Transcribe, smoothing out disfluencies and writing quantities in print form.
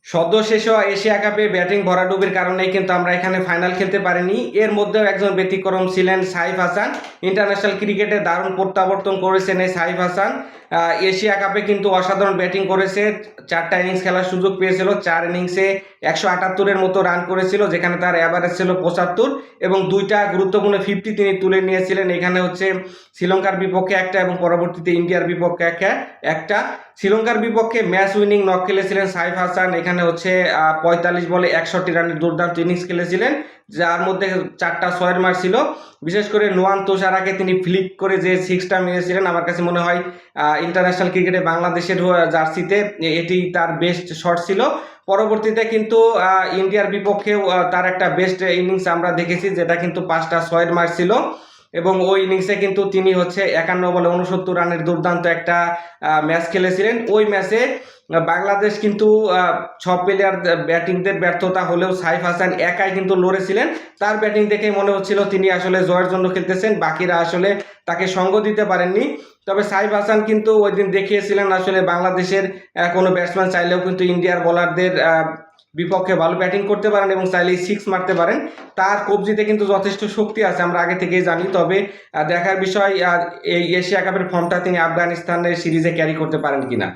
সদ্য শেষ হওয়া এশিয়া কাপে ব্যাটিং ভরাডুবির কারণেই কিন্তু আমরা এখানে ফাইনাল খেলতে পারিনি। এর মধ্যেও একজন ব্যতিক্রম ছিলেন সাইফ হাসান। ইন্টারন্যাশনাল ক্রিকেটে দারুণ প্রত্যাবর্তন করেছেন এই সাইফ হাসান। এশিয়া কাপে কিন্তু অসাধারণ ব্যাটিং করেছে। 4টা ইনিংস খেলার সুযোগ পেয়েছিল, 4 ইনিংসে 178-এর মতো রান করেছিল, যেখানে তার অ্যাভারেজ ছিল 75 এবং 2টা গুরুত্বপূর্ণ 50 তিনি তুলে নিয়েছিলেন। এখানে হচ্ছে শ্রীলঙ্কার বিপক্ষে একটা এবং পরবর্তীতে ইন্ডিয়ার বিপক্ষে একটা। শ্রীলঙ্কার বিপক্ষে ম্যাচ উইনিং নক খেলেছিলেন সাইফ হাসান। এখানে হচ্ছে 45 বলে 61 রানের দুর্দান্ত ইনিংস খেলেছিলেন, যার মধ্যে 4টা 6-এর মার ছিল। বিশেষ করে নোয়ান তোষারাকে তিনি ফ্লিক করে যে 6টা মেরেছিলেন, আমার কাছে মনে হয় ইন্টারন্যাশনাল ক্রিকেটে বাংলাদেশের জার্সিতে এটি তার বেস্ট শট ছিল। পরবর্তীতে কিন্তু ইন্ডিয়ার বিপক্ষেও তার একটা বেস্ট ইনিংস আমরা দেখেছি, যেটা কিন্তু 5টা 6-এর মার ছিল এবং ওই ইনিংসে কিন্তু তিনি হচ্ছে 51 বলে 69 রানের দুর্দান্ত একটা ম্যাচ খেলেছিলেন। ওই ম্যাচে বাংলাদেশ কিন্তু সব প্লেয়ার ব্যাটিংদের ব্যর্থতা হলেও সাইফ হাসান একাই কিন্তু লড়েছিলেন। তার ব্যাটিং দেখে মনে হচ্ছিল তিনি আসলে জয়ের জন্য খেলতেছেন, বাকিরা আসলে তাকে সঙ্গ দিতে পারেননি। তবে সাইফ হাসান কিন্তু ওই দিন দেখিয়েছিলেন আসলে বাংলাদেশের কোনো ব্যাটসম্যান চাইলেও কিন্তু ইন্ডিয়ার বোলারদের বিপক্ষে ভালো ব্যাটিং করতে পারেন এবং চাইলেই 6 মারতে পারেন। তার কবজিতে কিন্তু যথেষ্ট শক্তি আছে, আমরা আগে থেকেই জানি। তবে দেখার বিষয় এই এশিয়া কাপের ফর্মটা তিনি আফগানিস্তানের সিরিজে ক্যারি করতে পারেন কিনা।